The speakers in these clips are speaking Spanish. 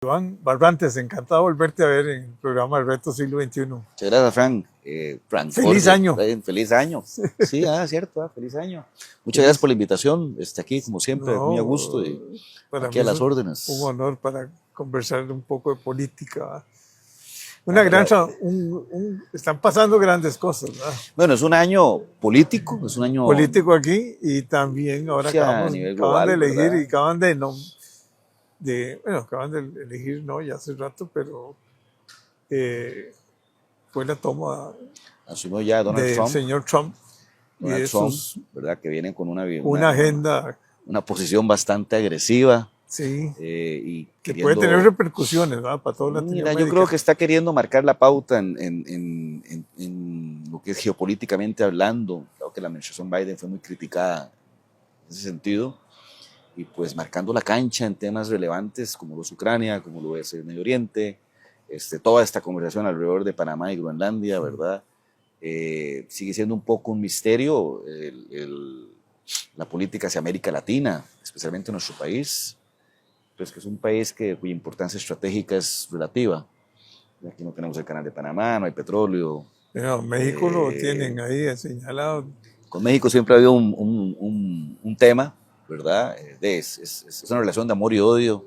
Iván Barrantes, encantado de volverte a ver en el programa El Reto Siglo XXI. Muchas gracias, Frank. Frank Feliz Jorge, año. feliz año. Sí, cierto, feliz año. Muchas gracias por la invitación. Aquí, como siempre, muy a gusto y No, para aquí mí a es las un órdenes. honor para conversar un poco de política, ¿verdad? Ah, Están pasando grandes cosas, ¿verdad? Bueno, es un año político, es un año Político aquí y también ahora sí, a nivel acaban de global, elegir y ¿verdad? acaban de elegir, no, ya hace rato, pero eh, fue la toma Asumió ya del señor Trump y Donald de Trump, sus, ¿verdad? Que viene con una agenda, una posición bastante agresiva sí, y que puede tener queriendo. repercusiones, ¿verdad? Para toda Mira, yo creo Latinoamérica. que está queriendo marcar la pauta en lo que es geopolíticamente hablando. Creo que la administración Biden fue muy criticada en ese sentido y pues marcando la cancha en temas relevantes como lo es Ucrania, como lo es el Medio Oriente, toda esta conversación alrededor de Panamá y Groenlandia, ¿verdad? Sigue siendo un poco un misterio la política hacia América Latina, especialmente en nuestro país, pues que es un país cuya importancia estratégica es relativa. Aquí no tenemos el canal de Panamá, no hay petróleo. Pero México lo Eh, tienen ahí señalado. con México siempre ha habido un tema, ¿verdad? Es una relación de amor y odio.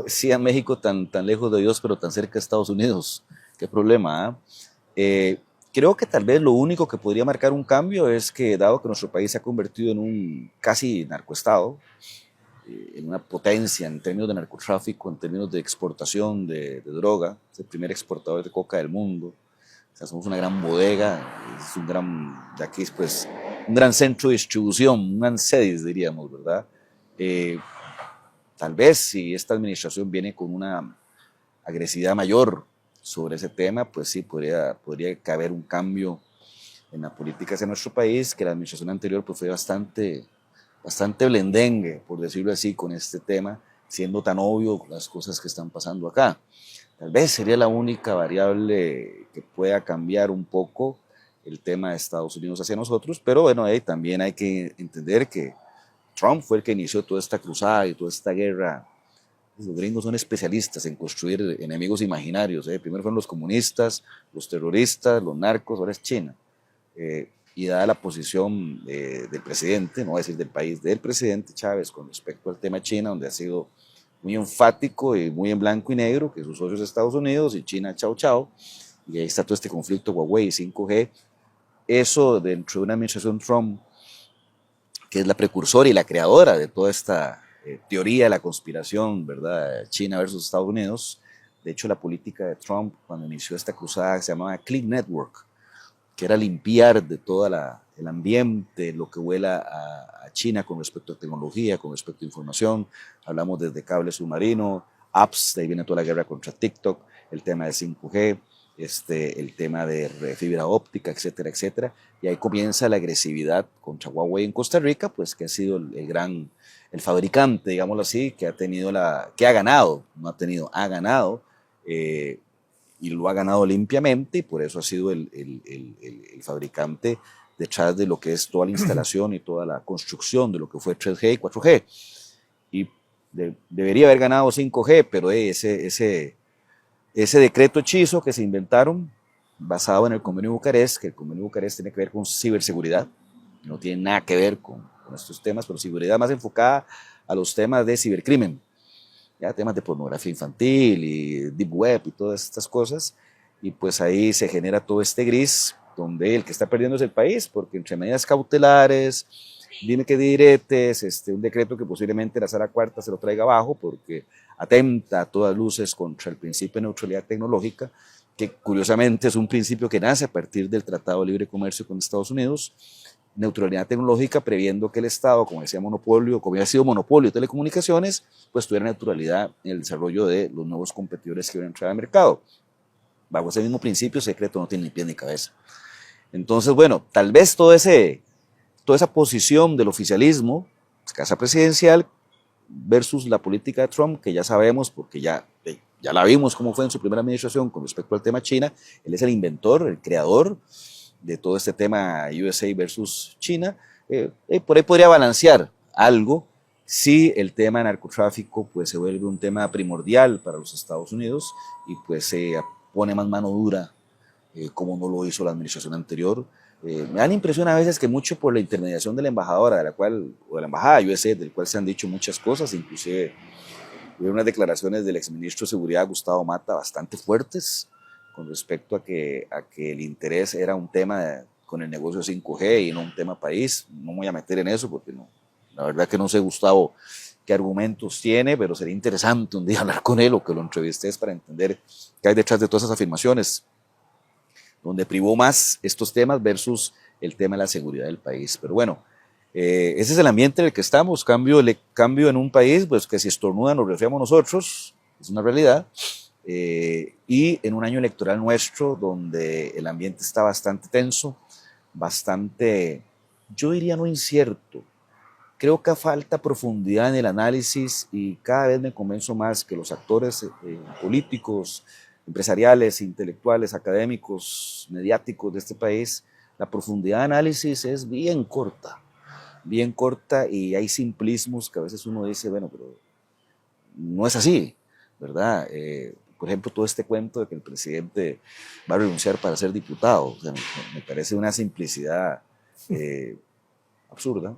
Sí, a México tan lejos de Dios, pero tan cerca de Estados Unidos. Qué problema, ¿ah? Eh, Creo que tal vez lo único que podría marcar un cambio es que, dado que nuestro país se ha convertido en un casi narcoestado, en una potencia en términos de narcotráfico, en términos de exportación de droga, es el primer exportador de coca del mundo. O sea, somos una gran bodega, es de aquí es pues un gran centro de distribución, un gran sedis diríamos, ¿verdad? Eh, Tal vez si esta administración viene con una agresividad mayor sobre ese tema, pues sí, podría caber un cambio en la política hacia nuestro país, que la administración anterior pues fue bastante blendengue, por decirlo así, con este tema, siendo tan obvio las cosas que están pasando acá. Tal vez sería la única variable que pueda cambiar un poco el tema de Estados Unidos hacia nosotros, pero bueno, también hay que entender que Trump fue el que inició toda esta cruzada y toda esta guerra. Los gringos son especialistas en construir enemigos imaginarios. Primero fueron los comunistas, los terroristas, los narcos, ahora es China. Y dada la posición del presidente, no voy a decir del país, del presidente Chávez con respecto al tema China, donde ha sido muy enfático y muy en blanco y negro, que sus socios Estados Unidos y China, chao, chao, y ahí está todo este conflicto Huawei, 5G, eso dentro de una administración Trump, que es la precursora y la creadora de toda esta teoría de la conspiración, ¿verdad? China versus Estados Unidos. De hecho, la política de Trump cuando inició esta cruzada se llamaba Clean Network, que era limpiar de todo el ambiente, lo que huela a China con respecto a tecnología, con respecto a información. Hablamos desde cable submarino, apps, de ahí viene toda la guerra contra TikTok, el tema de 5G, el tema de fibra óptica, etcétera, etcétera. Y ahí comienza la agresividad contra Huawei en Costa Rica, pues que ha sido el fabricante, digámoslo así, que ha ganado, no ha tenido, ha ganado, y lo ha ganado limpiamente y por eso ha sido el fabricante detrás de lo que es toda la instalación y toda la construcción de lo que fue 3G y 4G. Y debería haber ganado 5G, pero ese decreto hechizo que se inventaron basado en el convenio de Bucarest, que el convenio de Bucarest tiene que ver con ciberseguridad, no tiene nada que ver con estos temas, pero seguridad más enfocada a los temas de cibercrimen, ya temas de pornografía infantil y deep web y todas estas cosas, y pues ahí se genera todo este gris, donde el que está perdiendo es el país, porque entre medidas cautelares, dime que diretes, un decreto que posiblemente la sala cuarta se lo traiga abajo, porque atenta a todas luces contra el principio de neutralidad tecnológica, que curiosamente es un principio que nace a partir del Tratado de Libre Comercio con Estados Unidos, neutralidad tecnológica, previendo que el Estado, como decía monopolio, como había sido monopolio de telecomunicaciones, pues tuviera neutralidad en el desarrollo de los nuevos competidores que iban a entrar al mercado. Bajo ese mismo principio, secreto no tiene ni pie ni cabeza. Entonces, bueno, tal vez toda esa posición del oficialismo, casa presidencial, versus la política de Trump, que ya sabemos, porque ya la vimos cómo fue en su primera administración con respecto al tema China. Él es el inventor, el creador de todo este tema USA versus China. Por ahí podría balancear algo, Sí, el tema de narcotráfico pues se vuelve un tema primordial para los Estados Unidos y pues se pone más mano dura, como no lo hizo la administración anterior. Me da la impresión a veces que mucho por la intermediación de la embajadora, o de la embajada USA, del cual se han dicho muchas cosas, inclusive hubo unas declaraciones del exministro de Seguridad Gustavo Mata bastante fuertes con respecto a que el interés era un tema con el negocio 5G y no un tema país. No me voy a meter en eso porque no, la verdad que no sé, Gustavo, qué argumentos tiene, pero sería interesante un día hablar con él o que lo entrevistes para entender qué hay detrás de todas esas afirmaciones, donde privó más estos temas versus el tema de la seguridad del país. Pero bueno, ese es el ambiente en el que estamos, cambio en un país pues que si estornuda nos resfriamos nosotros, es una realidad, y en un año electoral nuestro donde el ambiente está bastante tenso, bastante, yo diría no incierto. Creo que falta profundidad en el análisis y cada vez me convenzo más que los actores políticos, empresariales, intelectuales, académicos, mediáticos de este país, la profundidad de análisis es bien corta y hay simplismos que a veces uno dice, bueno, pero no es así, ¿verdad? Por ejemplo, todo este cuento de que el presidente va a renunciar para ser diputado, o sea, me parece una simplicidad absurda.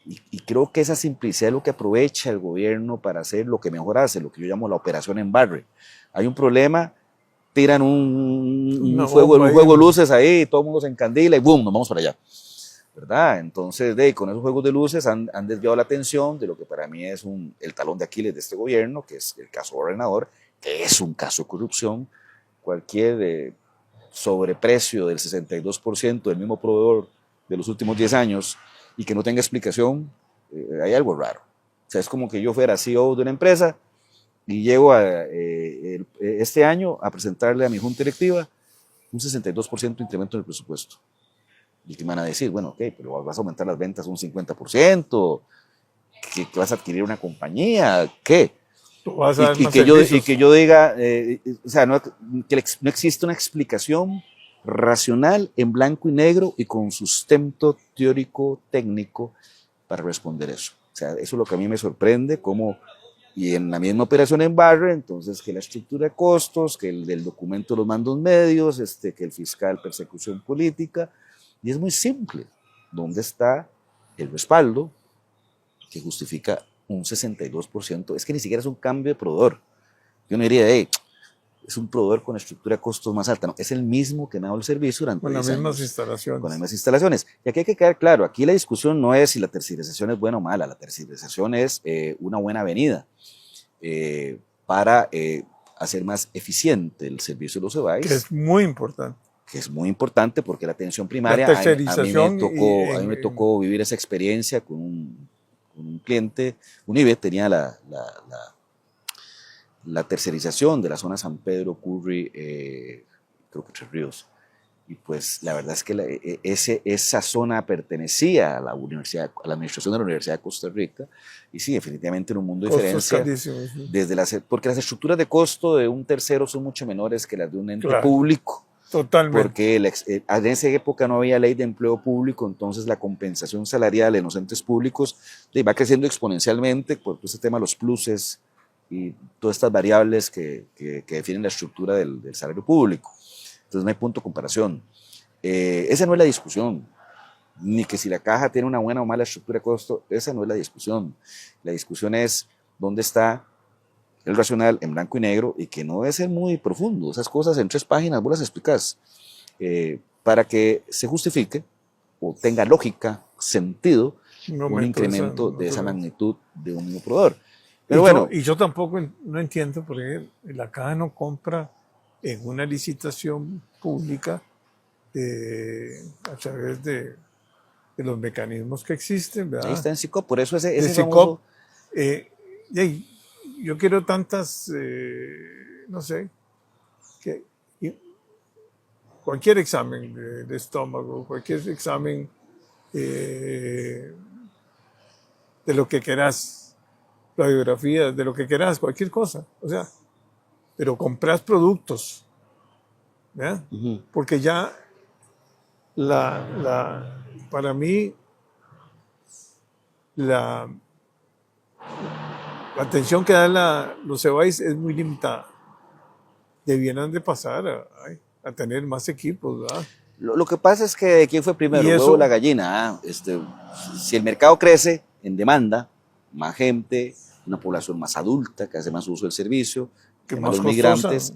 Y creo que esa simplicidad es lo que aprovecha el gobierno para hacer lo que mejor hace, lo que yo llamo la operación en barre. Hay un problema, tiran un juego de luces ahí, todo el mundo se encandila y ¡boom!, nos vamos para allá, ¿verdad? Entonces, con esos juegos de luces han desviado la atención de lo que para mí es el talón de Aquiles de este gobierno, que es el caso Gobernador, que es un caso de corrupción. Cualquier sobreprecio del 62% del mismo proveedor de los últimos 10 años y que no tenga explicación, hay algo raro. O sea, es como que yo fuera CEO de una empresa y llego este año a presentarle a mi junta directiva un 62% de incremento en el presupuesto. Y que me van a decir, bueno, ok, pero vas a aumentar las ventas un 50%, que vas a adquirir una compañía, ¿qué? Vas a dar más y que yo diga, o sea, que no existe una explicación racional en blanco y negro y con sustento teórico técnico para responder eso. O sea, eso es lo que a mí me sorprende, como, y en la misma operación en barra, entonces que la estructura de costos, que el del documento de los mandos medios, que el fiscal persecución política, y es muy simple. ¿Dónde está el respaldo que justifica un 62%? Es que ni siquiera es un cambio de proveedor. Yo no diría, hey, es un proveedor con estructura de costos más alta. No, es el mismo que me ha dado el servicio durante 10 años. Con las mismas instalaciones. Con las mismas instalaciones. Y aquí hay que quedar claro, aquí la discusión no es si la tercerización es buena o mala, la tercerización es una buena avenida para hacer más eficiente el servicio de los EBAIS. Que es muy importante. Que es muy importante porque la atención primaria, a mí me tocó vivir esa experiencia con un cliente, Unive tenía la tercerización de la zona San Pedro, Curry, creo que Tres Ríos. Y pues la verdad es que esa zona pertenecía a la administración de la Universidad de Costa Rica. Y sí, definitivamente en un mundo de diferencia. Sí. Porque las estructuras de costo de un tercero son mucho menores que las de un ente público. Totalmente. Porque en esa época no había ley de empleo público, entonces la compensación salarial en los entes públicos va creciendo exponencialmente por todo este tema de los pluses y todas estas variables que definen la estructura del salario público. Entonces no hay punto de comparación. Esa no es la discusión, ni que si la caja tiene una buena o mala estructura de costo, esa no es la discusión. La discusión es dónde está el racional en blanco y negro y que no debe ser muy profundo. Esas cosas en 3 páginas vos las explicas para que se justifique o tenga lógica, sentido, un incremento de esa magnitud de un mismo proveedor. Pero yo tampoco no entiendo por qué la caja no compra en una licitación pública a través de los mecanismos que existen, ¿verdad? Ahí está en SICOP, por eso ese SICOP, yo quiero tantas, no sé, cualquier examen de estómago, cualquier examen de lo que quieras, radiografía, de lo que quieras, cualquier cosa, o sea, pero compras productos, ¿verdad? Uh-huh. Porque ya para mí la atención que dan los EBAIS es muy limitada. Debieran de pasar a tener más equipos, ¿verdad? Lo que pasa es que ¿quién fue primero, Y el huevo o la eso, gallina? Si el mercado crece en demanda, más gente, una población más adulta que hace más uso del servicio, que es además más los costosa, migrantes,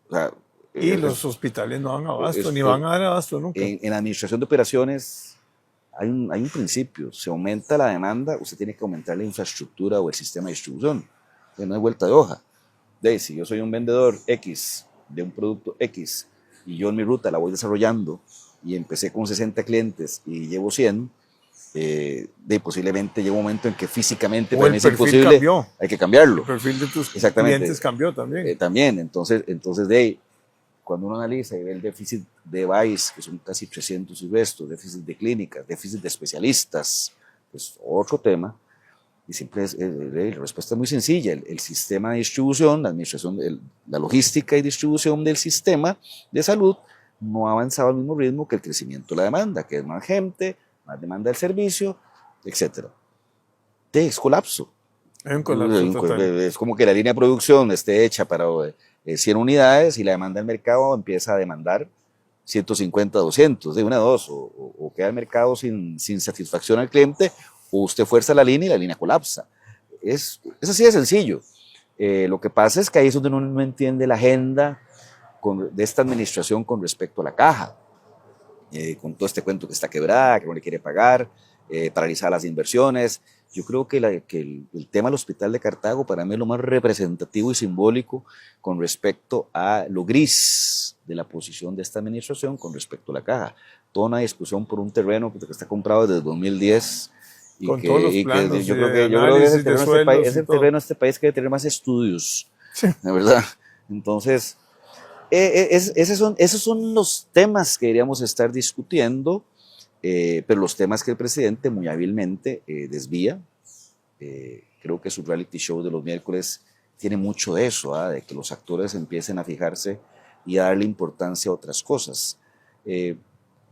o sea, y es- los hospitales no dan abasto, es- ni van a dar abasto nunca. en la administración de operaciones hay un principio, se aumenta la demanda, usted tiene que aumentar la infraestructura o el sistema de distribución, no hay vuelta de hoja. Si yo soy un vendedor X de un producto X y yo en mi ruta la voy desarrollando y empecé con 60 clientes y llevo 100, posiblemente llega un momento en que físicamente O para mí el es perfil imposible, cambió, hay que el cambiarlo. perfil de tus Exactamente. clientes cambió también. También, entonces cuando uno analiza y ve el déficit de VICE, que son casi 300 y resto, déficit de clínicas, déficit de especialistas, pues otro tema, y siempre la respuesta es muy sencilla, el sistema de distribución, la administración, la logística y distribución del sistema de salud no ha avanzado al mismo ritmo que el crecimiento de la demanda, que es más gente, más demanda del servicio, etc. Es colapso. Hay un colapso total. Es como que la línea de producción esté hecha para 100 unidades y la demanda del mercado empieza a demandar 150, 200, de una a dos, o queda el mercado sin satisfacción al cliente, o usted fuerza la línea y la línea colapsa. Es así de sencillo. Lo que pasa es que ahí es donde uno no entiende la agenda de esta administración con respecto a la caja, con todo este cuento que está quebrada, que no le quiere pagar, paralizar las inversiones. Yo creo que, el tema del Hospital de Cartago para mí es lo más representativo y simbólico con respecto a lo gris de la posición de esta administración con respecto a la caja. Toda una discusión por un terreno que está comprado desde 2010 Con todos los y que planos, yo creo que análisis de suelos es y el todo. terreno de este país que debe tener más estudios, Sí. la verdad. Entonces, esos son los temas que deberíamos estar discutiendo, pero los temas que el presidente muy hábilmente desvía. Creo que su reality show de los miércoles tiene mucho de eso, de que los actores empiecen a fijarse y a darle importancia a otras cosas.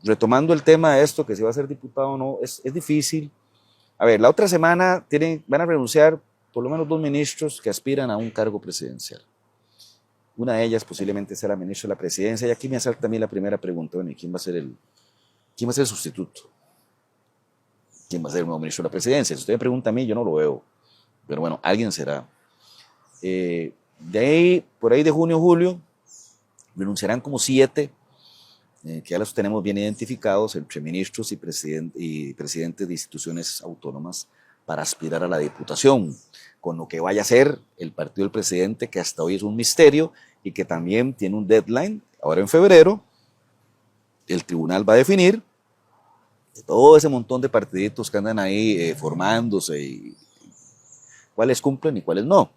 Retomando el tema de esto, que si va a ser diputado o no, es difícil. A ver, la otra semana van a renunciar por lo menos 2 ministros que aspiran a un cargo presidencial. Una de ellas posiblemente sea la ministra de la presidencia, y aquí me asalta a mí la primera pregunta, bueno, ¿y quién va a ser el sustituto? ¿Quién va a ser el nuevo ministro de la presidencia? Si usted me pregunta a mí, yo no lo veo, pero bueno, alguien será. De ahí, por ahí de junio, julio, renunciarán como 7, que ya los tenemos bien identificados, entre ministros y presidentes de instituciones autónomas para aspirar a la diputación, con lo que vaya a ser el partido del presidente, que hasta hoy es un misterio y que también tiene un deadline, ahora en febrero, el tribunal va a definir todo ese montón de partiditos que andan ahí formándose y cuáles cumplen y cuáles no.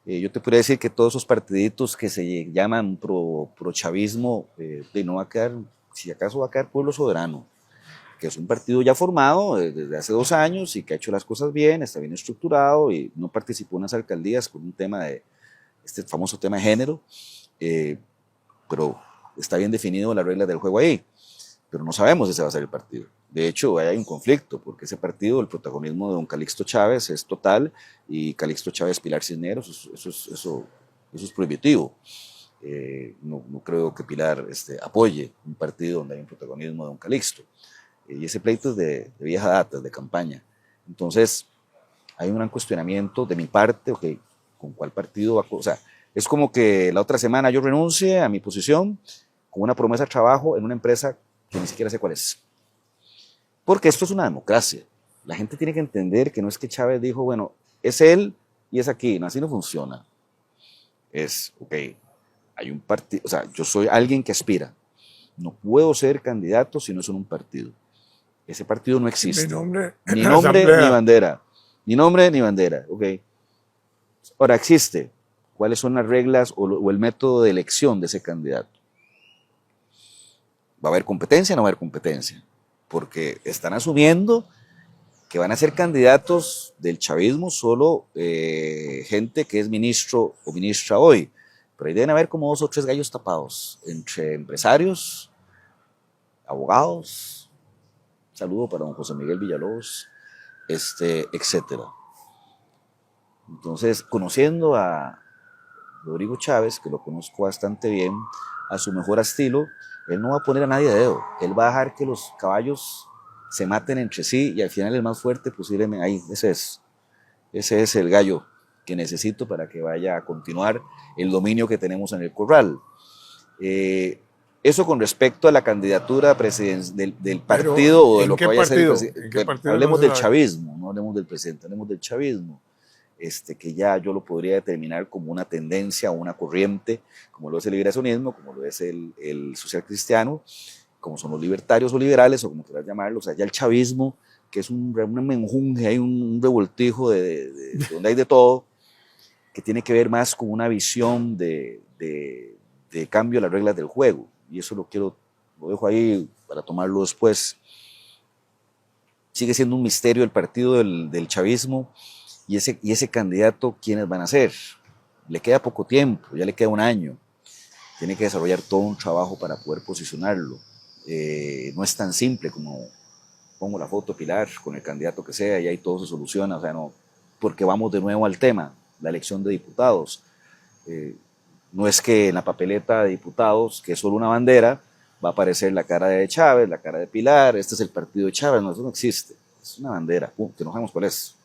Yo te podría decir que todos esos partiditos que se llaman pro-chavismo, no va a quedar, si acaso va a quedar Pueblo Soberano, que es un partido ya formado desde hace 2 años y que ha hecho las cosas bien, está bien estructurado y no participó en las alcaldías con un tema este famoso tema de género, pero está bien definido la regla del juego ahí, pero no sabemos si ese va a ser el partido. De hecho, hay un conflicto, porque ese partido, el protagonismo de don Calixto Chávez es total, y Calixto Chávez Pilar Cisneros, eso es prohibitivo. No creo que Pilar apoye un partido donde hay un protagonismo de don Calixto. Y ese pleito es de vieja data, de campaña. Entonces, hay un gran cuestionamiento de mi parte, okay, ¿con cuál partido va a...? O sea, es como que la otra semana yo renuncie a mi posición con una promesa de trabajo en una empresa que ni siquiera sé cuál es. Porque esto es una democracia. La gente tiene que entender que no es que Chávez dijo, bueno, es él y es aquí. No, así no funciona. Es, ok, hay un partido, o sea, yo soy alguien que aspira. No puedo ser candidato si no es en un partido. Ese partido no existe. Mi nombre, Ni la nombre ni asamblea. bandera. Ni nombre ni bandera. Ok. Ahora, existe. ¿Cuáles son las reglas o el método de elección de ese candidato? ¿Va a haber competencia o no va a haber competencia? Porque están asumiendo que van a ser candidatos del chavismo solo gente que es ministro o ministra hoy. Pero ahí deben haber como 2 o 3 gallos tapados entre empresarios, abogados. Saludo para don José Miguel Villalobos, etcétera. Entonces, conociendo a Rodrigo Chávez, que lo conozco bastante bien, a su mejor estilo, él no va a poner a nadie a dedo, él va a dejar que los caballos se maten entre sí y al final el más fuerte posiblemente, ahí, ese es el gallo que necesito para que vaya a continuar el dominio que tenemos en el corral. Eso con respecto a la candidatura del partido o de lo que vaya a ser el presidente. ¿En qué partido no Hablemos se del sabe? chavismo, no hablemos del presidente, hablemos del chavismo. Que ya yo lo podría determinar como una tendencia o una corriente, como lo es el liberacionismo, como lo es el social cristiano, como son los libertarios o liberales, o como quieras llamarlo, o sea, ya el chavismo, que es un menjunje, hay un revoltijo donde hay de todo, que tiene que ver más con una visión de cambio de las reglas del juego, y eso lo dejo ahí para tomarlo después. Sigue siendo un misterio el partido del chavismo, y ese candidato, ¿quiénes van a ser? Le queda poco tiempo, ya le queda un año. Tiene que desarrollar todo un trabajo para poder posicionarlo. No es tan simple como pongo la foto de Pilar con el candidato que sea y ahí todo se soluciona. O sea, no, porque vamos de nuevo al tema, la elección de diputados. No es que en la papeleta de diputados, que es solo una bandera, va a aparecer la cara de Chávez, la cara de Pilar, este es el partido de Chávez. No, eso no existe. Es una bandera, que no sabemos cuál es.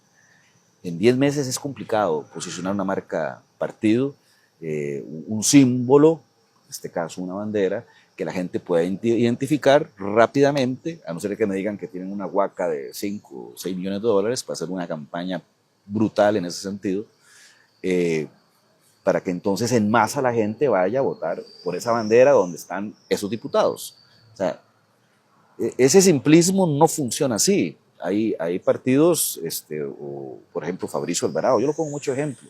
En 10 meses es complicado posicionar una marca partido, un símbolo, en este caso una bandera, que la gente pueda identificar rápidamente, a no ser que me digan que tienen una huaca de 5 o 6 millones de dólares para hacer una campaña brutal en ese sentido, para que entonces en masa la gente vaya a votar por esa bandera donde están esos diputados. O sea, ese simplismo no funciona así. Hay partidos, o, por ejemplo, Fabricio Alvarado, yo lo pongo mucho ejemplo.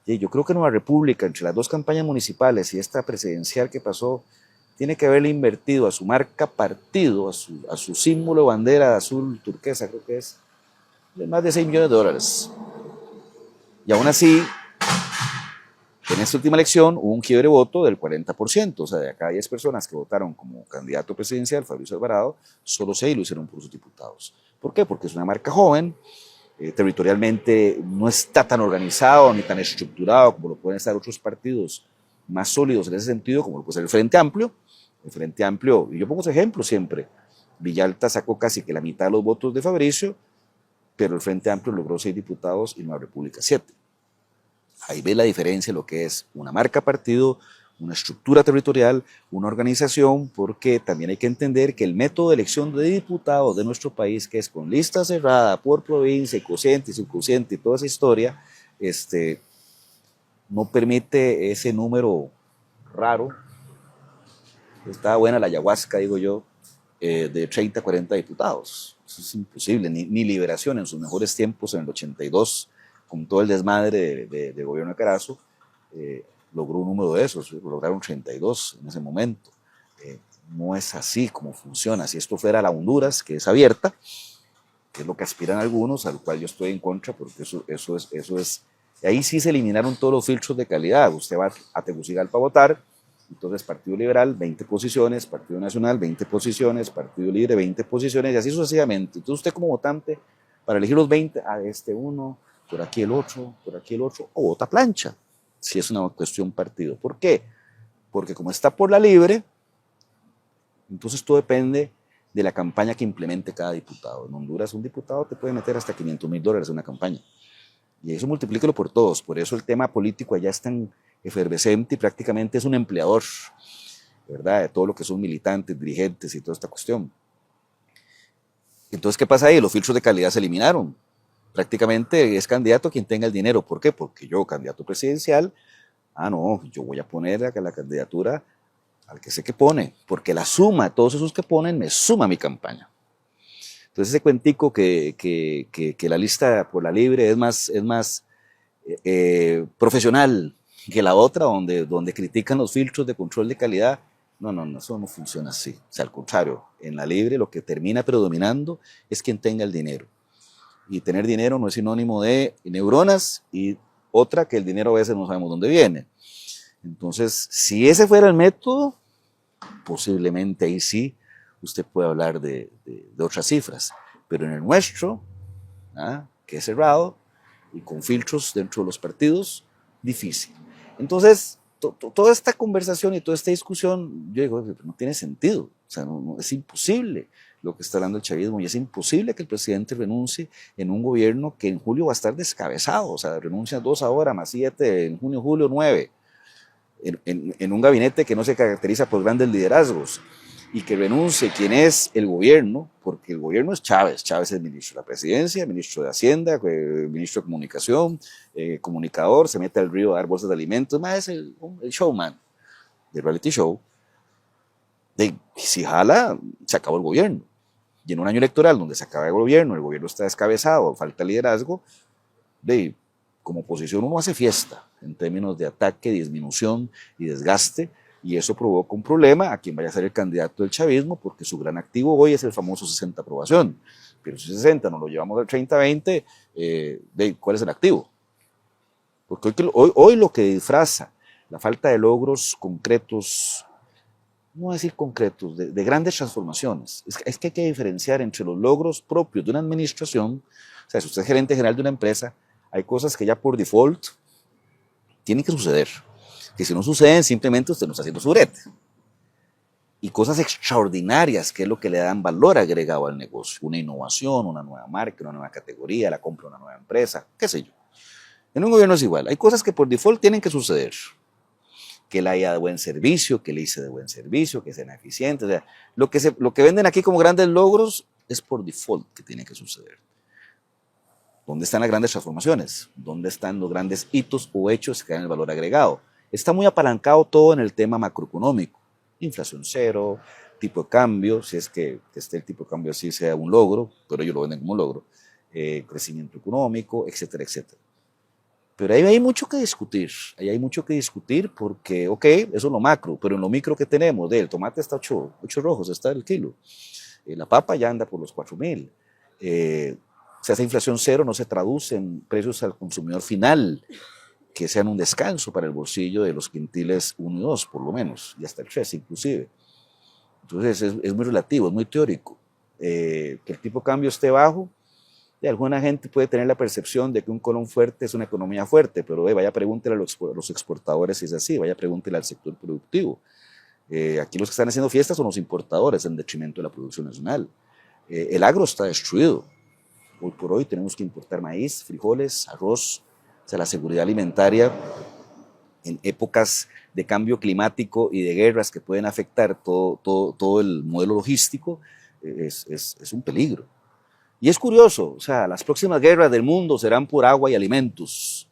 Y yo creo que Nueva República, entre las dos campañas municipales y esta presidencial que pasó, tiene que haberle invertido a su marca partido, a su símbolo bandera azul turquesa, creo que es, de más de 6 millones de dólares. Y aún así, en esta última elección hubo un quiebre de voto del 40%, o sea, de cada 10 personas que votaron como candidato presidencial, Fabricio Alvarado, solo 6 lo hicieron por sus diputados. ¿Por qué? Porque es una marca joven, territorialmente no está tan organizado ni tan estructurado como lo pueden estar otros partidos más sólidos en ese sentido, como lo puede ser el Frente Amplio. El Frente Amplio, y yo pongo ese ejemplo siempre, Villalta sacó casi que la mitad de los votos de Fabricio, pero el Frente Amplio logró 6 diputados y Nueva República 7. Ahí ve la diferencia de lo que es una marca partido, una estructura territorial, una organización, porque también hay que entender que el método de elección de diputados de nuestro país, que es con lista cerrada por provincia, cociente y subcociente y toda esa historia, no permite ese número raro. Está buena la ayahuasca, digo yo, de 30 a 40 diputados. Eso es imposible, ni Liberación en sus mejores tiempos, en el 82, con todo el desmadre de gobierno de Carazo, logró un número de esos, lograron 32 en ese momento. No es así como funciona. Si esto fuera la Honduras, que es abierta, que es lo que aspiran algunos, al cual yo estoy en contra, porque eso es. Ahí sí se eliminaron todos los filtros de calidad. Usted va a Tegucigalpa a votar, entonces Partido Liberal, 20 posiciones, Partido Nacional, 20 posiciones, Partido Libre, 20 posiciones, y así sucesivamente. Entonces usted como votante, para elegir los 20, uno, por aquí el otro, o vota plancha, si es una cuestión partido. ¿Por qué? Porque como está por la libre, entonces todo depende de la campaña que implemente cada diputado. En Honduras un diputado te puede meter hasta $500,000 en una campaña. Y eso multiplíquelo por todos. Por eso el tema político allá es tan efervescente y prácticamente es un empleador, ¿verdad? De todo lo que son militantes, dirigentes y toda esta cuestión. Entonces, ¿qué pasa ahí? Los filtros de calidad se eliminaron. Prácticamente es candidato quien tenga el dinero. ¿Por qué? Porque yo, candidato presidencial, no, yo voy a poner a la candidatura al que sé que pone, porque la suma de todos esos que ponen me suma mi campaña. Entonces ese cuentico que la lista por la libre es más profesional que la otra, donde critican los filtros de control de calidad, no, eso no funciona así. O sea, al contrario, en la libre lo que termina predominando es quien tenga el dinero. Y tener dinero no es sinónimo de neuronas, y otra que el dinero a veces no sabemos dónde viene. Entonces, si ese fuera el método, posiblemente ahí sí usted puede hablar de otras cifras. Pero en el nuestro, que es cerrado, y con filtros dentro de los partidos, difícil. Entonces, toda esta conversación y toda esta discusión, yo digo, no tiene sentido, o sea, es imposible lo que está hablando el chavismo y es imposible que el presidente renuncie en un gobierno que en julio va a estar descabezado, o sea, renuncia 2 ahora, más 7, en junio, julio, 9, en un gabinete que no se caracteriza por grandes liderazgos y que renuncie quien es el gobierno, porque el gobierno es Chávez. Chávez es ministro de la presidencia, ministro de Hacienda, ministro de comunicación, comunicador, se mete al río a dar bolsas de alimentos, más es el showman del reality show. Si jala, se acabó el gobierno. Y en un año electoral donde se acaba el gobierno está descabezado, falta liderazgo, como oposición uno hace fiesta en términos de ataque, disminución y desgaste, y eso provoca un problema a quien vaya a ser el candidato del chavismo, porque su gran activo hoy es el famoso 60 aprobación. Pero si 60 nos lo llevamos al 30-20, ¿cuál es el activo? Porque hoy lo que disfraza la falta de logros concretos, no voy a decir concretos, de grandes transformaciones, es que hay que diferenciar entre los logros propios de una administración. O sea, si usted es gerente general de una empresa, hay cosas que ya por default tienen que suceder, que si no suceden simplemente usted no está haciendo su brete. Y cosas extraordinarias, que es lo que le dan valor agregado al negocio, una innovación, una nueva marca, una nueva categoría, la compra de una nueva empresa, qué sé yo. En un gobierno es igual, hay cosas que por default tienen que suceder, que le haya de buen servicio, que le hice de buen servicio, que sean eficientes, o sea, lo que venden aquí como grandes logros es por default que tiene que suceder. ¿Dónde están las grandes transformaciones? ¿Dónde están los grandes hitos o hechos que dan el valor agregado? Está muy apalancado todo en el tema macroeconómico. Inflación cero, tipo de cambio, si es que el tipo de cambio así sea un logro, pero ellos lo venden como un logro, crecimiento económico, etcétera, etcétera. Pero ahí hay mucho que discutir, porque, ok, eso es lo macro, pero en lo micro que tenemos, el tomate está 8 rojos, está el kilo, la papa ya anda por los 4,000, esa inflación cero no se traduce en precios al consumidor final, que sean un descanso para el bolsillo de los quintiles 1 y 2, por lo menos, y hasta el 3 inclusive. Entonces es muy relativo, es muy teórico. Que el tipo de cambio esté bajo, de alguna gente puede tener la percepción de que un colón fuerte es una economía fuerte, pero vaya pregúntele a los exportadores si es así, vaya pregúntele al sector productivo. Aquí los que están haciendo fiestas son los importadores en detrimento de la producción nacional. El agro está destruido. Hoy por hoy tenemos que importar maíz, frijoles, arroz. O sea, la seguridad alimentaria en épocas de cambio climático y de guerras que pueden afectar todo el modelo logístico es un peligro. Y es curioso, o sea, las próximas guerras del mundo serán por agua y alimentos.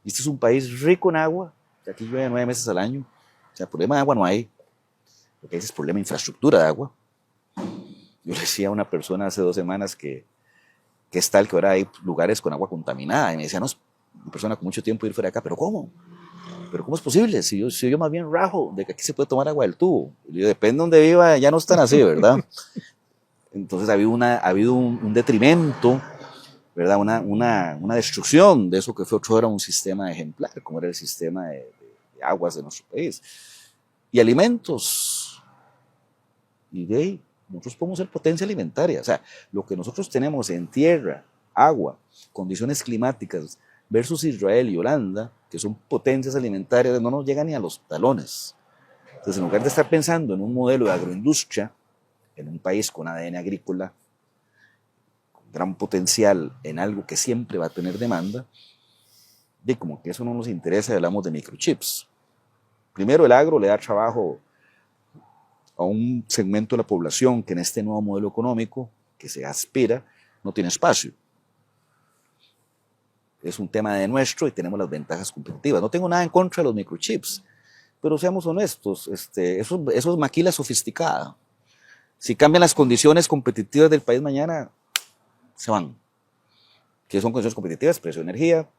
Y este es un país rico en agua, que aquí llueve 9 meses al año. O sea, problema de agua no hay. Lo que hay es problema de infraestructura de agua. Yo le decía a una persona hace 2 semanas que es tal que ahora hay lugares con agua contaminada. Y me decía, no, es una persona con mucho tiempo ir fuera de acá, pero ¿cómo? ¿Pero cómo es posible? Si yo más bien rajo de que aquí se puede tomar agua del tubo. Y yo, depende de donde viva, ya no es tan así, ¿verdad? Entonces ha habido un detrimento, ¿verdad? Una destrucción de eso que fue otro era un sistema ejemplar, como era el sistema de aguas de nuestro país. Y alimentos. Y de ahí, nosotros podemos ser potencia alimentaria. O sea, lo que nosotros tenemos en tierra, agua, condiciones climáticas, versus Israel y Holanda, que son potencias alimentarias, no nos llegan ni a los talones. Entonces, en lugar de estar pensando en un modelo de agroindustria, en un país con ADN agrícola, con gran potencial en algo que siempre va a tener demanda, y como que eso no nos interesa, hablamos de microchips. Primero, el agro le da trabajo a un segmento de la población que en este nuevo modelo económico que se aspira no tiene espacio. Es un tema de nuestro y tenemos las ventajas competitivas. No tengo nada en contra de los microchips, pero seamos honestos, eso es maquila sofisticada. Si cambian las condiciones competitivas del país mañana, se van. ¿Qué son condiciones competitivas? Precio de energía,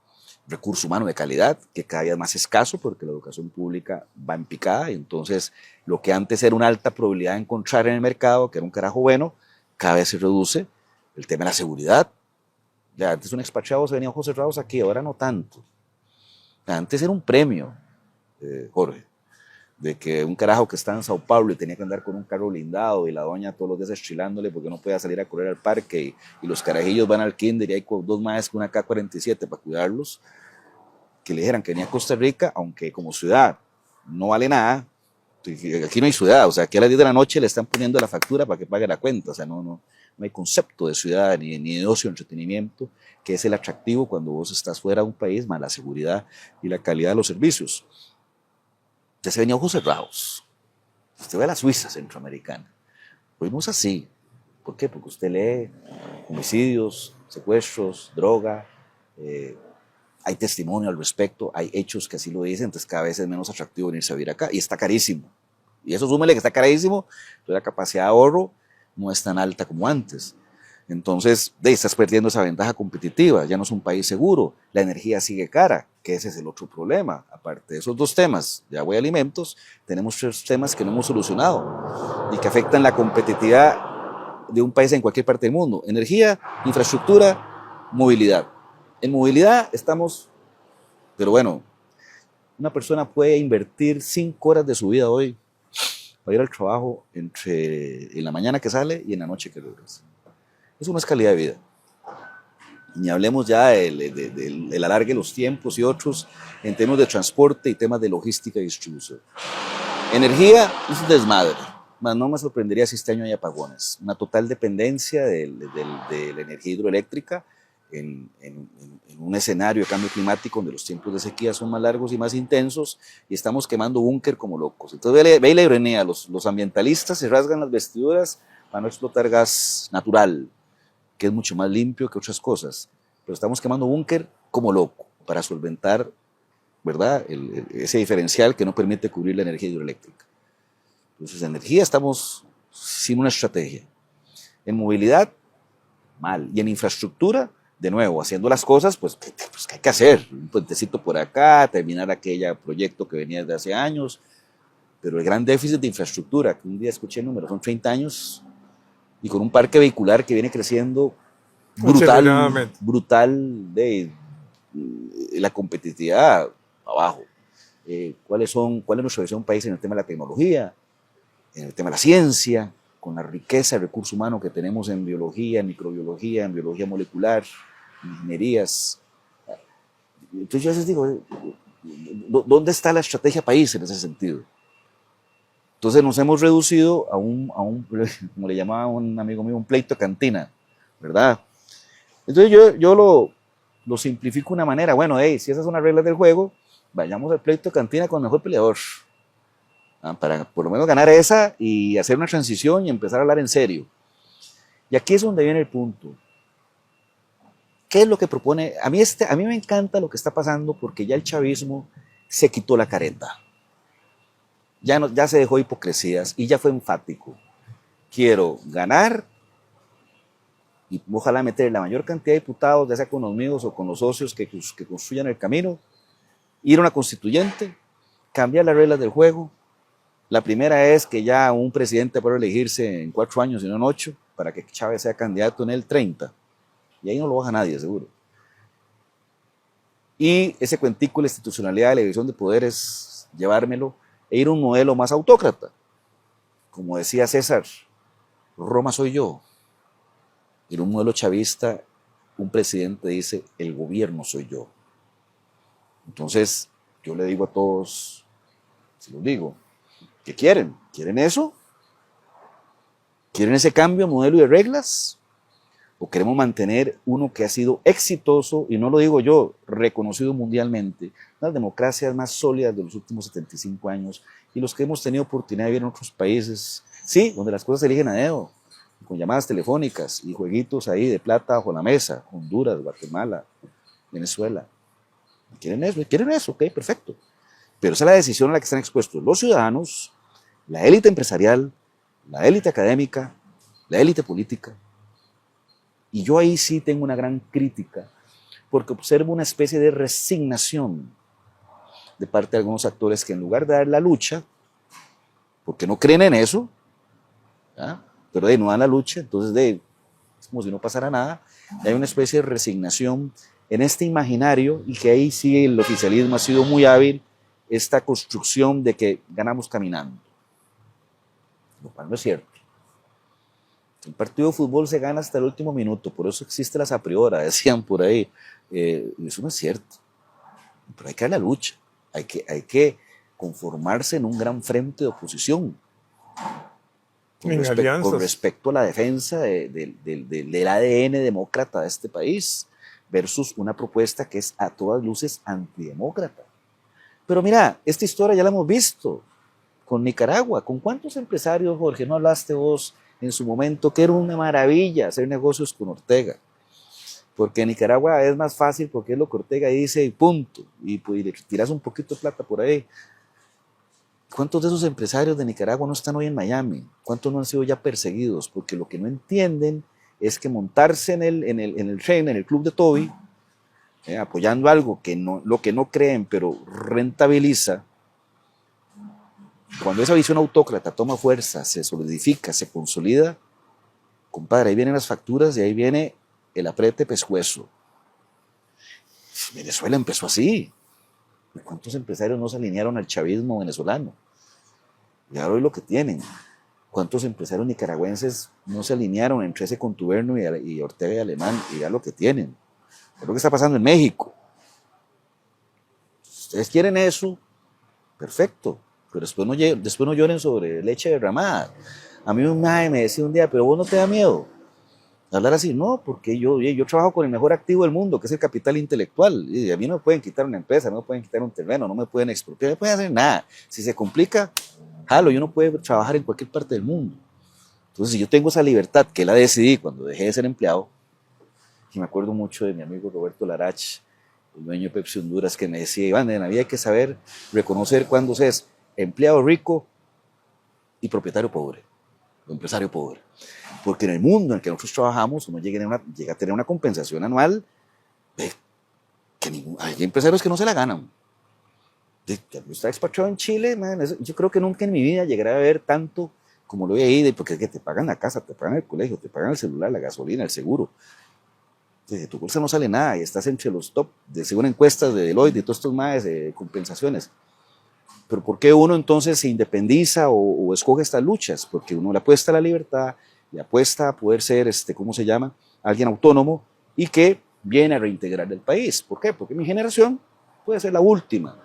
recurso humano de calidad, que cada día es más escaso porque la educación pública va en picada, y entonces lo que antes era una alta probabilidad de encontrar en el mercado, que era un carajo bueno, cada vez se reduce. El tema de la seguridad. Ya antes un expatriado se venía ojos cerrados aquí, ahora no tanto. Antes era un premio, Jorge. de que un carajo que está en Sao Paulo y tenía que andar con un carro blindado y la doña todos los días estrilándole porque no podía salir a correr al parque y los carajillos van al kinder y hay dos maes con una K-47 para cuidarlos, que le dijeran que venía a Costa Rica, aunque como ciudad no vale nada, aquí no hay ciudad, o sea, aquí a las 10 de la noche le están poniendo la factura para que pague la cuenta, o sea, no hay concepto de ciudad ni de ocio, entretenimiento, que es el atractivo cuando vos estás fuera de un país, más la seguridad y la calidad de los servicios. Usted se venía a ojos cerrados. Usted ve a la Suiza centroamericana. Hoy no es así. ¿Por qué? Porque usted lee homicidios, secuestros, droga, hay testimonio al respecto, hay hechos que así lo dicen, entonces cada vez es menos atractivo venirse a vivir acá y está carísimo. Y eso súmele que está carísimo, entonces la capacidad de ahorro no es tan alta como antes. Entonces, estás perdiendo esa ventaja competitiva, ya no es un país seguro, la energía sigue cara, que ese es el otro problema. Aparte de esos dos temas, de agua y alimentos, tenemos 3 temas que no hemos solucionado y que afectan la competitividad de un país en cualquier parte del mundo. Energía, infraestructura, movilidad. En movilidad estamos, pero bueno, una persona puede invertir 5 horas de su vida hoy para ir al trabajo en la mañana que sale y en la noche que regresa. Eso no es calidad de vida. Ni hablemos ya del alargue de los tiempos y otros en temas de transporte y temas de logística y distribución. Energía es un desmadre, mas no me sorprendería si este año hay apagones. Una total dependencia de la energía hidroeléctrica en un escenario de cambio climático donde los tiempos de sequía son más largos y más intensos y estamos quemando búnker como locos. Entonces ve la ironía, los ambientalistas se rasgan las vestiduras para no explotar gas natural, que es mucho más limpio que otras cosas, pero estamos quemando búnker como loco para solventar, ¿verdad?, ese diferencial que no permite cubrir la energía hidroeléctrica. Entonces, en energía estamos sin una estrategia. En movilidad, mal. Y en infraestructura, de nuevo, haciendo las cosas, pues ¿qué hay que hacer? Un puentecito por acá, terminar aquel proyecto que venía desde hace años, pero el gran déficit de infraestructura, que un día escuché el número, son 30 años, y con un parque vehicular que viene creciendo brutal de la competitividad abajo. ¿Cuál es nuestra visión país en el tema de la tecnología, en el tema de la ciencia, con la riqueza de recurso humano que tenemos en biología, en microbiología, en biología molecular, en ingenierías? Entonces yo a veces digo, ¿dónde está la estrategia país en ese sentido? Entonces nos hemos reducido a un como le llamaba un amigo mío, un pleito de cantina, ¿verdad? Entonces yo lo simplifico de una manera, bueno, si esas son las reglas del juego, vayamos al pleito de cantina con el mejor peleador, para por lo menos ganar esa y hacer una transición y empezar a hablar en serio. Y aquí es donde viene el punto. ¿Qué es lo que propone? A mí me encanta lo que está pasando porque ya el chavismo se quitó la careta. Ya se dejó hipocresías y ya fue enfático. Quiero ganar y ojalá meter la mayor cantidad de diputados, ya sea con los míos o con los socios que construyan el camino, ir a una constituyente, cambiar las reglas del juego. La primera es que ya un presidente puede elegirse en 4 años y no en 8, para que Chávez sea candidato en el 30. Y ahí no lo baja nadie, seguro. Y ese cuentico de la institucionalidad de la división de poderes, llevármelo e ir a un modelo más autócrata. Como decía César, Roma soy yo. En un modelo chavista, un presidente dice, el gobierno soy yo. Entonces, yo le digo a todos, si los digo, ¿qué quieren? ¿Quieren eso? ¿Quieren ese cambio, modelo y de reglas? ¿O queremos mantener uno que ha sido exitoso, y no lo digo yo, reconocido mundialmente, las democracias más sólidas de los últimos 75 años y los que hemos tenido oportunidad de vivir en otros países, sí, donde las cosas se eligen a dedo, con llamadas telefónicas y jueguitos ahí de plata bajo la mesa, Honduras, Guatemala, Venezuela? ¿Quieren eso? ¿Quieren eso? Ok, perfecto. Pero esa es la decisión a la que están expuestos los ciudadanos, la élite empresarial, la élite académica, la élite política. Y yo ahí sí tengo una gran crítica, porque observo una especie de resignación de parte de algunos actores que en lugar de dar la lucha, porque no creen en eso, pero no dan la lucha, entonces es como si no pasara nada, hay una especie de resignación en este imaginario, y que ahí sí el oficialismo ha sido muy hábil esta construcción de que ganamos caminando, lo cual no es cierto. Un partido de fútbol se gana hasta el último minuto, por eso existe la sapriora, decían por ahí. Eso no es cierto, pero hay que dar la lucha, hay que conformarse en un gran frente de oposición con respecto a la defensa del ADN demócrata de este país versus una propuesta que es a todas luces antidemócrata. Pero mira, esta historia ya la hemos visto con Nicaragua. ¿Con cuántos empresarios, Jorge, no hablaste vos en su momento que era una maravilla hacer negocios con Ortega? Porque en Nicaragua es más fácil porque es lo que Ortega dice y punto. Y le tiras un poquito de plata por ahí. ¿Cuántos de esos empresarios de Nicaragua no están hoy en Miami? ¿Cuántos no han sido ya perseguidos? Porque lo que no entienden es que montarse en el tren, en el club de Toby, apoyando algo lo que no creen, pero rentabiliza, cuando esa visión autócrata toma fuerza, se solidifica, se consolida, compadre, ahí vienen las facturas y ahí viene el aprete pescuezo. Venezuela empezó así. ¿Cuántos empresarios no se alinearon al chavismo venezolano? Y ahora hoy lo que tienen. ¿Cuántos empresarios nicaragüenses no se alinearon entre ese contubernio y Ortega y Alemán? Y ya lo que tienen. Es lo que está pasando en México. Si ustedes quieren eso, perfecto. Pero después no lloren sobre leche derramada. A mí un mae me decía un día, pero vos no te da miedo hablar así. No, porque yo trabajo con el mejor activo del mundo, que es el capital intelectual. Y a mí no me pueden quitar una empresa, no me pueden quitar un terreno, no me pueden expropiar, no me pueden hacer nada. Si se complica, jalo, yo no puedo trabajar en cualquier parte del mundo. Entonces, si yo tengo esa libertad, que la decidí cuando dejé de ser empleado, y me acuerdo mucho de mi amigo Roberto Larach, el dueño de Pepsi Honduras, que me decía, Iván, en la vida hay que saber reconocer cuándo se es empleado rico y propietario pobre, o empresario pobre. Porque en el mundo en el que nosotros trabajamos, uno llega a tener una compensación anual que hay empresarios que no se la ganan. Está expatriado en Chile, man, yo creo que nunca en mi vida llegaré a ver tanto como lo he ido, porque es que te pagan la casa, te pagan el colegio, te pagan el celular, la gasolina, el seguro. De tu bolsa no sale nada y estás entre los top, según encuestas de Deloitte, de todos estos más compensaciones. Pero ¿por qué uno entonces se independiza o escoge estas luchas? Porque uno le apuesta a la libertad, le apuesta a poder ser, ¿cómo se llama? Alguien autónomo y que viene a reintegrar el país. ¿Por qué? Porque mi generación puede ser la última.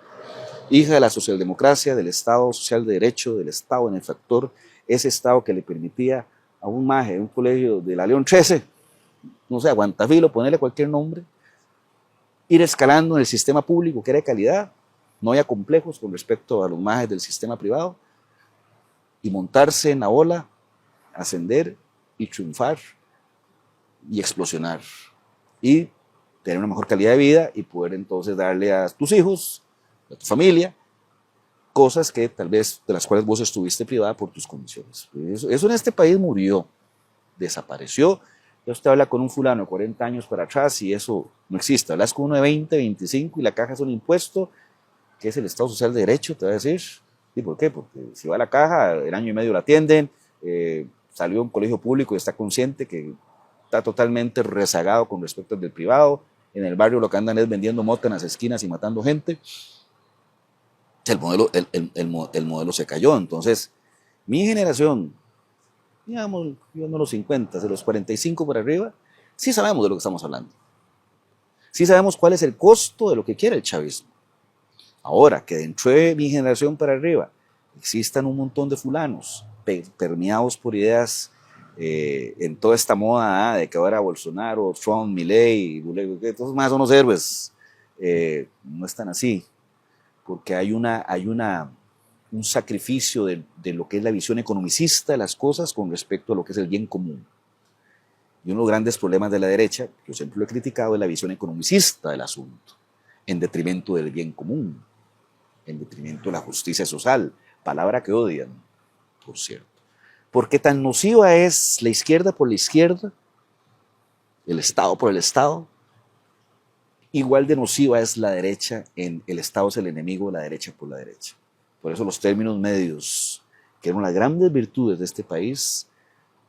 Hija de la socialdemocracia, del Estado social de derecho, del Estado benefactor, ese Estado que le permitía a un maje de un colegio de la León 13, no sé, aguantafilo, ponerle cualquier nombre, ir escalando en el sistema público que era de calidad, no había complejos con respecto a los majes del sistema privado, y montarse en la ola, ascender y triunfar y explosionar, y tener una mejor calidad de vida y poder entonces darle a tus hijos, a tu familia, cosas que tal vez de las cuales vos estuviste privada por tus condiciones. Eso en este país murió, desapareció. Ya usted habla con un fulano de 40 años para atrás y eso no existe. Hablas con uno de 20, 25 y la caja es un impuesto, que es el Estado Social de Derecho, te va a decir. ¿Y por qué? Porque si va a la caja, el año y medio la atienden, salió a un colegio público y está consciente que está totalmente rezagado con respecto al del privado. En el barrio lo que andan es vendiendo mota en las esquinas y matando gente. El modelo se cayó. Entonces, mi generación, digamos, yo no los 50, de los 45 para arriba, sí sabemos de lo que estamos hablando. Sí sabemos cuál es el costo de lo que quiere el chavismo. Ahora, que dentro de mi generación para arriba existan un montón de fulanos permeados por ideas en toda esta moda de que ahora Bolsonaro, Trump, Milei, todos más son los héroes, no están así, porque hay un sacrificio de lo que es la visión economicista de las cosas con respecto a lo que es el bien común. Y uno de los grandes problemas de la derecha, yo siempre lo he criticado, es la visión economicista del asunto, en detrimento del bien común, en detrimento de la justicia social, palabra que odian, por cierto. Porque tan nociva es la izquierda por la izquierda, el Estado por el Estado, igual de nociva es la derecha en el Estado es el enemigo, la derecha por la derecha. Por eso los términos medios, que eran las grandes virtudes de este país,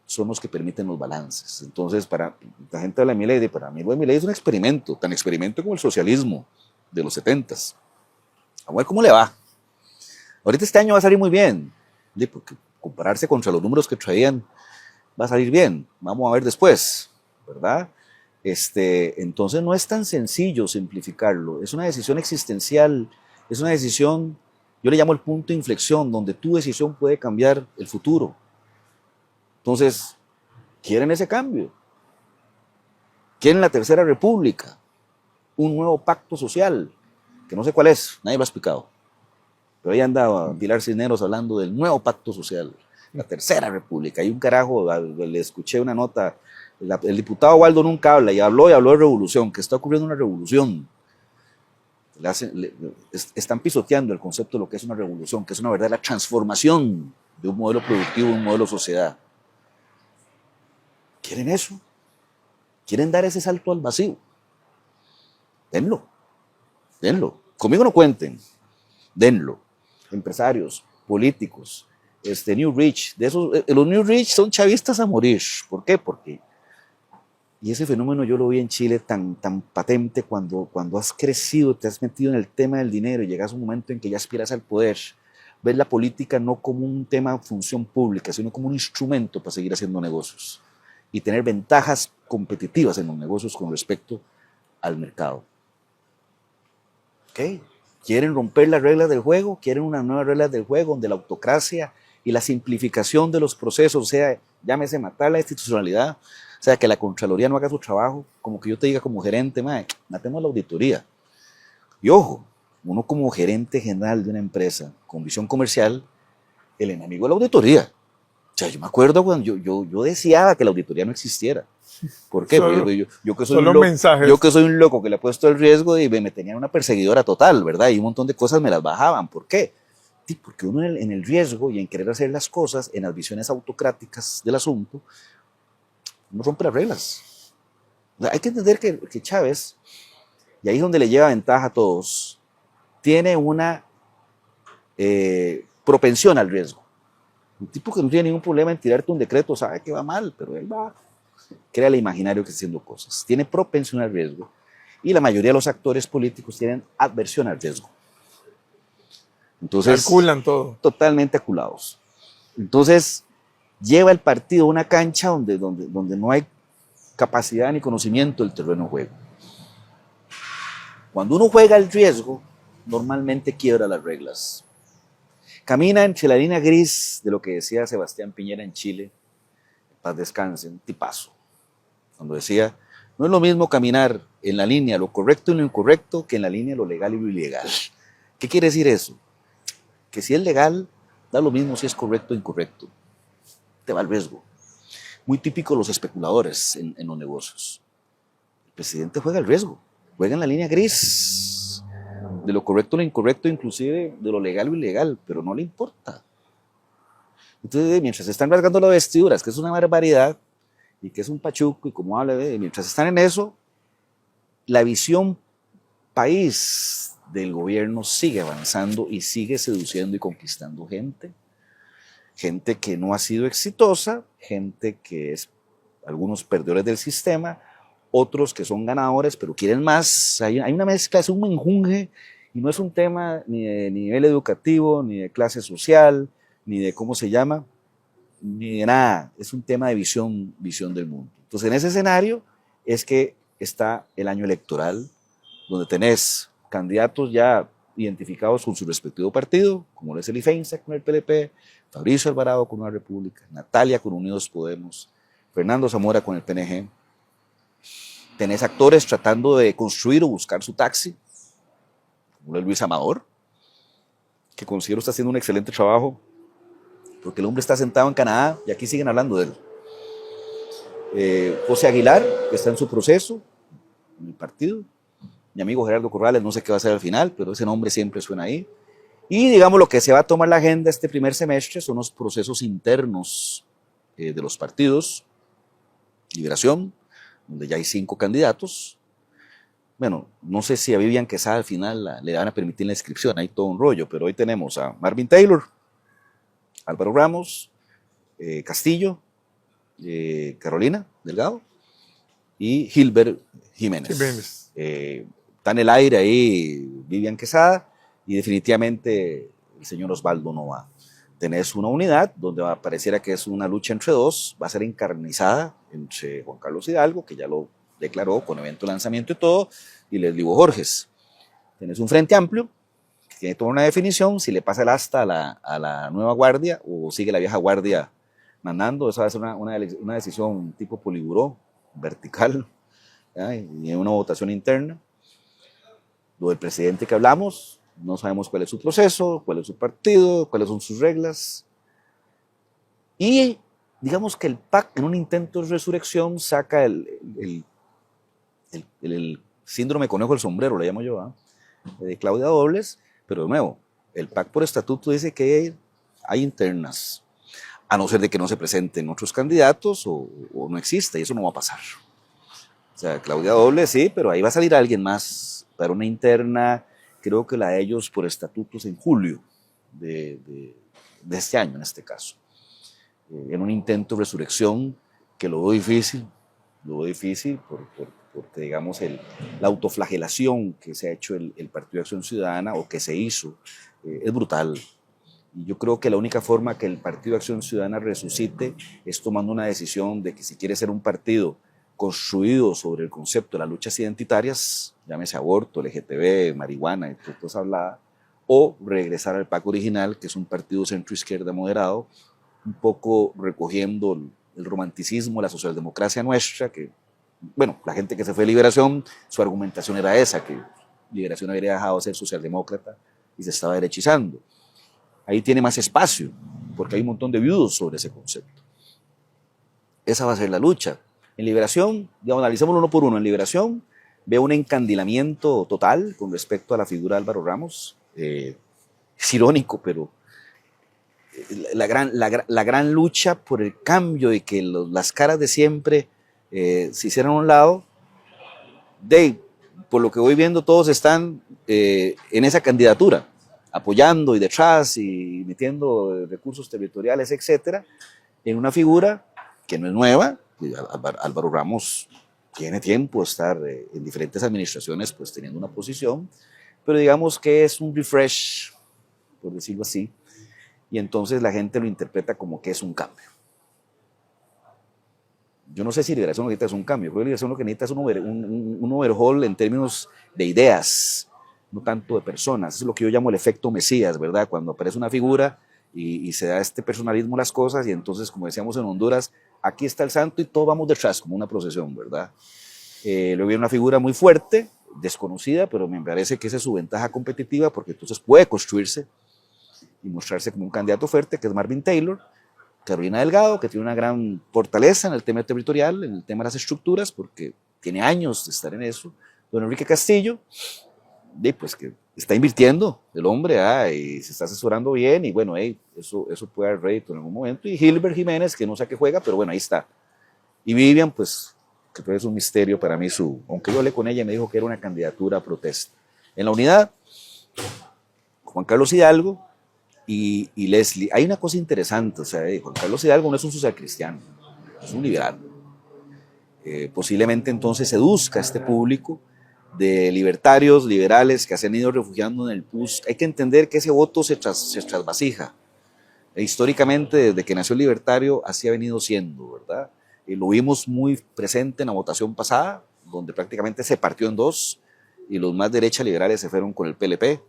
son los que permiten los balances. Entonces, para la gente habla de Milei, para mí Milei es un experimento, tan experimento como el socialismo de los 70s. A ver cómo le va. Ahorita este año va a salir muy bien, porque compararse contra los números que traían va a salir bien. Vamos a ver después, ¿verdad? Entonces no es tan sencillo simplificarlo. Es una decisión existencial, es una decisión, yo le llamo el punto de inflexión, donde tu decisión puede cambiar el futuro. Entonces, ¿quieren ese cambio? ¿Quieren la Tercera República? Un nuevo pacto social, que no sé cuál es, nadie lo ha explicado. Pero ahí anda Pilar Cisneros hablando del nuevo pacto social, la Tercera República. Hay un carajo, le escuché una nota, el diputado Waldo nunca habla y habló de revolución, que está ocurriendo una revolución. Están pisoteando el concepto de lo que es una revolución, que es una verdadera transformación de un modelo productivo, un modelo de sociedad. ¿Quieren eso? ¿Quieren dar ese salto al vacío? Denlo, denlo. Conmigo no cuenten, denlo. Empresarios, políticos, New Rich, los New Rich son chavistas a morir. ¿Por qué? Porque, y ese fenómeno yo lo vi en Chile tan patente cuando has crecido, te has metido en el tema del dinero y llegas a un momento en que ya aspiras al poder, ves la política no como un tema de función pública, sino como un instrumento para seguir haciendo negocios y tener ventajas competitivas en los negocios con respecto al mercado. ¿Ok? ¿Quieren romper las reglas del juego? ¿Quieren unas nuevas reglas del juego donde la autocracia y la simplificación de los procesos, o sea, llámese matar la institucionalidad, o sea, que la Contraloría no haga su trabajo, como que yo te diga como gerente, matemos la auditoría. Y ojo, uno como gerente general de una empresa con visión comercial, el enemigo es la auditoría. O sea, yo me acuerdo cuando yo deseaba que la auditoría no existiera. ¿Por qué? Solo, Porque yo que soy un loco que le ha puesto el riesgo y me tenían una perseguidora total, ¿verdad? Y un montón de cosas me las bajaban. ¿Por qué? Sí, porque uno en el riesgo y en querer hacer las cosas, en las visiones autocráticas del asunto, uno rompe las reglas. O sea, hay que entender que Chávez, y ahí es donde le lleva ventaja a todos, tiene una propensión al riesgo. Un tipo que no tiene ningún problema en tirarte un decreto, sabe que va mal, pero él va, crea el imaginario que está haciendo cosas. Tiene propensión al riesgo. Y la mayoría de los actores políticos tienen adversión al riesgo. Entonces, calculan todo. Totalmente aculados. Entonces, lleva el partido a una cancha donde no hay capacidad ni conocimiento del terreno de juego. Cuando uno juega al riesgo, normalmente quiebra las reglas. Camina entre la línea gris de lo que decía Sebastián Piñera en Chile, paz descansen, tipazo. Cuando decía, no es lo mismo caminar en la línea lo correcto y lo incorrecto que en la línea lo legal y lo ilegal. ¿Qué quiere decir eso? Que si es legal, da lo mismo si es correcto o incorrecto. Te va al riesgo. Muy típico de los especuladores en los negocios. El presidente juega al riesgo, juega en la línea gris, de lo correcto o lo incorrecto, inclusive de lo legal o ilegal, pero no le importa. Entonces, mientras se están rasgando las vestiduras, que es una barbaridad, y que es un pachuco, y como habla, mientras están en eso, la visión país del gobierno sigue avanzando y sigue seduciendo y conquistando gente que no ha sido exitosa, gente que es algunos perdedores del sistema, otros que son ganadores pero quieren más. Hay una mezcla, es un menjunje, y no es un tema ni de nivel educativo, ni de clase social, ni de cómo se llama, ni de nada, es un tema de visión del mundo. Entonces, en ese escenario es que está el año electoral, donde tenés candidatos ya identificados con su respectivo partido, como es el IFENSA con el PLP, Fabricio Alvarado con Nueva República, Natalia con Unidos Podemos, Fernando Zamora con el PNG. Tenés actores tratando de construir o buscar su taxi, como es Luis Amador, que considero está haciendo un excelente trabajo, porque el hombre está sentado en Canadá y aquí siguen hablando de él. José Aguilar, que está en su proceso, en el partido. Mi amigo Gerardo Corrales, no sé qué va a hacer al final, pero ese nombre siempre suena ahí. Y digamos, lo que se va a tomar la agenda este primer semestre son los procesos internos de los partidos. Liberación, donde ya hay 5 candidatos. Bueno, no sé si a Vivian Quesada al final le van a permitir la inscripción, hay todo un rollo, pero hoy tenemos a Marvin Taylor, Álvaro Ramos, Castillo, Carolina Delgado y Gilbert Jiménez. Está en el aire ahí Vivian Quesada y definitivamente el señor Osvaldo no va. Tenés una unidad donde pareciera que es una lucha entre dos, va a ser encarnizada entre Juan Carlos Hidalgo, que ya lo declaró con evento de lanzamiento y todo, y Leslie Bojorges. Tenés un frente amplio, que tiene toda una definición, si le pasa el asta a la nueva guardia o sigue la vieja guardia mandando, eso va a ser una decisión tipo poliburó, vertical, ¿ya? Y en una votación interna. Lo del presidente que hablamos, no sabemos cuál es su proceso, cuál es su partido, cuáles son sus reglas. Y digamos que el PAC, en un intento de resurrección, saca el síndrome conejo del sombrero, le llamo yo, de Claudia Dobles, pero de nuevo, el PAC por estatuto dice que hay internas, a no ser de que no se presenten otros candidatos o no exista, y eso no va a pasar. O sea, Claudia Dobles sí, pero ahí va a salir alguien más para una interna, creo que la de ellos por estatutos en julio de este año, en este caso. En un intento de resurrección que lo veo difícil porque digamos la autoflagelación que se ha hecho el Partido de Acción Ciudadana o que se hizo es brutal. Y yo creo que la única forma que el Partido de Acción Ciudadana resucite es tomando una decisión de que si quiere ser un partido construido sobre el concepto de las luchas identitarias, llámese aborto, LGTB, marihuana, y todo eso hablaba, o regresar al PAC original, que es un partido centro-izquierda moderado, un poco recogiendo el romanticismo, la socialdemocracia nuestra, que, bueno, la gente que se fue de Liberación, su argumentación era esa, que Liberación había dejado de ser socialdemócrata y se estaba derechizando. Ahí tiene más espacio, porque hay un montón de viudos sobre ese concepto. Esa va a ser la lucha. En Liberación, digamos, analicémoslo uno por uno, en Liberación veo un encandilamiento total con respecto a la figura de Álvaro Ramos. Es irónico, pero la gran lucha por el cambio y que las caras de siempre se hicieran a un lado, por lo que voy viendo, todos están en esa candidatura, apoyando y detrás y metiendo recursos territoriales, etcétera, en una figura que no es nueva. Álvaro Ramos tiene tiempo de estar en diferentes administraciones, pues teniendo una posición, pero digamos que es un refresh, por decirlo así, y entonces la gente lo interpreta como que es un cambio. Yo no sé si Liberación lo que necesita es un cambio, creo que Liberación lo que necesita es un overhaul en términos de ideas, no tanto de personas. Eso es lo que yo llamo el efecto Mesías, ¿verdad? Cuando aparece una figura y se da este personalismo a las cosas, y entonces, como decíamos en Honduras, aquí está el santo y todos vamos detrás, como una procesión, ¿verdad? Luego viene una figura muy fuerte, desconocida, pero me parece que esa es su ventaja competitiva, porque entonces puede construirse y mostrarse como un candidato fuerte, que es Marvin Taylor. Carolina Delgado, que tiene una gran fortaleza en el tema territorial, en el tema de las estructuras, porque tiene años de estar en eso. Don Enrique Castillo, pues que está invirtiendo el hombre, y se está asesorando bien, y bueno, eso puede dar rédito en algún momento. Y Gilbert Jiménez, que no sé a qué juega, pero bueno, ahí está. Y Vivian, pues, que es un misterio para mí, aunque yo hablé con ella, me dijo que era una candidatura a protesta. En la unidad, Juan Carlos Hidalgo y Leslie. Hay una cosa interesante, o sea, Juan Carlos Hidalgo no es un socialcristiano, es un liberal. Posiblemente entonces seduzca a este público de libertarios, liberales que se han ido refugiando en el PUS. Hay que entender que ese voto se trasvasija. Históricamente, desde que nació el libertario, así ha venido siendo, ¿verdad? Lo vimos muy presente en la votación pasada, donde prácticamente se partió en dos, y los más derecha liberales se fueron con el PLP,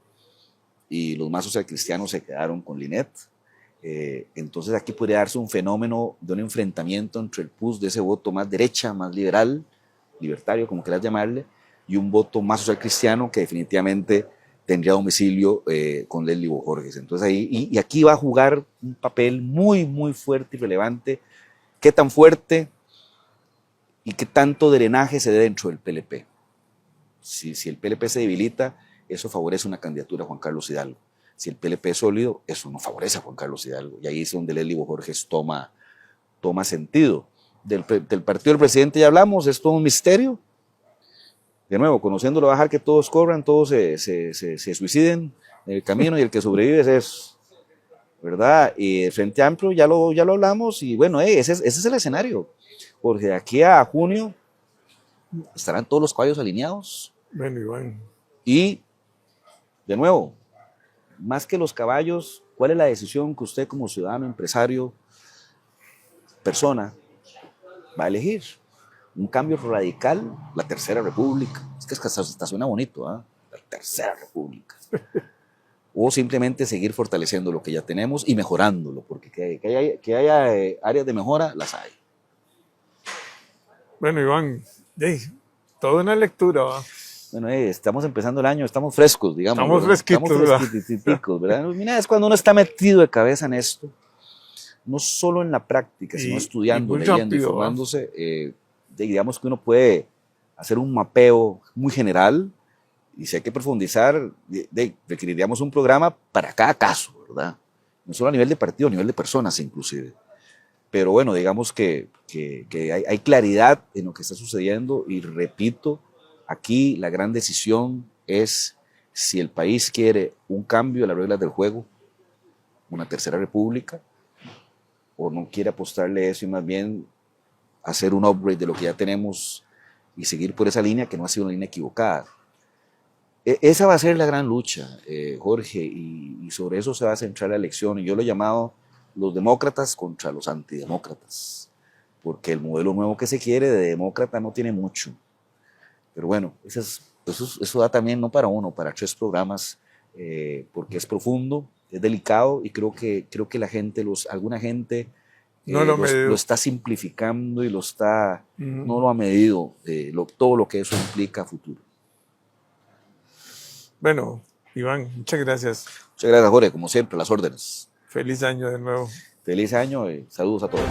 y los más socialcristianos se quedaron con Linet. Entonces aquí podría darse un fenómeno de un enfrentamiento entre el PUS de ese voto más derecha, más liberal, libertario, como quieras llamarle, y un voto más socialcristiano que definitivamente tendría domicilio con Leslie Bojorges. Entonces ahí, y aquí va a jugar un papel muy, muy fuerte y relevante. ¿Qué tan fuerte y qué tanto drenaje se dé dentro del PLP? Si el PLP se debilita, eso favorece una candidatura a Juan Carlos Hidalgo. Si el PLP es sólido, eso no favorece a Juan Carlos Hidalgo. Y ahí es donde Leslie Bojorges toma sentido. Del partido del presidente ya hablamos, es todo un misterio. De nuevo, conociéndolo, va a dejar que todos corran, todos se suiciden en el camino, y el que sobrevive es eso, ¿verdad? Y el Frente Amplio ya lo hablamos, y bueno, ese es el escenario. Porque de aquí a junio estarán todos los caballos alineados. Bueno, Iván. Y, de nuevo, más que los caballos, ¿cuál es la decisión que usted como ciudadano, empresario, persona, va a elegir? Un cambio radical, la Tercera República. Es que hasta suena bonito, ¿ah? La Tercera República. O simplemente seguir fortaleciendo lo que ya tenemos y mejorándolo, porque que haya áreas de mejora, las hay. Bueno, Iván, toda una lectura, ¿va? Bueno, estamos empezando el año, estamos frescos, digamos. Estamos fresquitos, estamos fresquitos, ¿verdad? Mira, es cuando uno está metido de cabeza en esto, no solo en la práctica, sino estudiando, leyendo, informándose, digamos que uno puede hacer un mapeo muy general, y si hay que profundizar, requeriríamos un programa para cada caso, ¿verdad? No solo a nivel de partido, a nivel de personas inclusive. Pero bueno, digamos que hay claridad en lo que está sucediendo y repito, aquí la gran decisión es si el país quiere un cambio de las reglas del juego, una tercera república, o no quiere apostarle eso y más bien hacer un upgrade de lo que ya tenemos y seguir por esa línea que no ha sido una línea equivocada. Esa va a ser la gran lucha, Jorge, y sobre eso se va a centrar la elección. Y yo lo he llamado los demócratas contra los antidemócratas, porque el modelo nuevo que se quiere de demócrata no tiene mucho. Pero bueno, eso da también no para uno, para 3 programas, porque es profundo, es delicado y creo que la gente, alguna gente lo está simplificando y no lo ha medido todo lo que eso implica a futuro. Bueno, Iván, muchas gracias. Muchas gracias, Jorge, como siempre, las órdenes. Feliz año de nuevo. Feliz año y saludos a todos.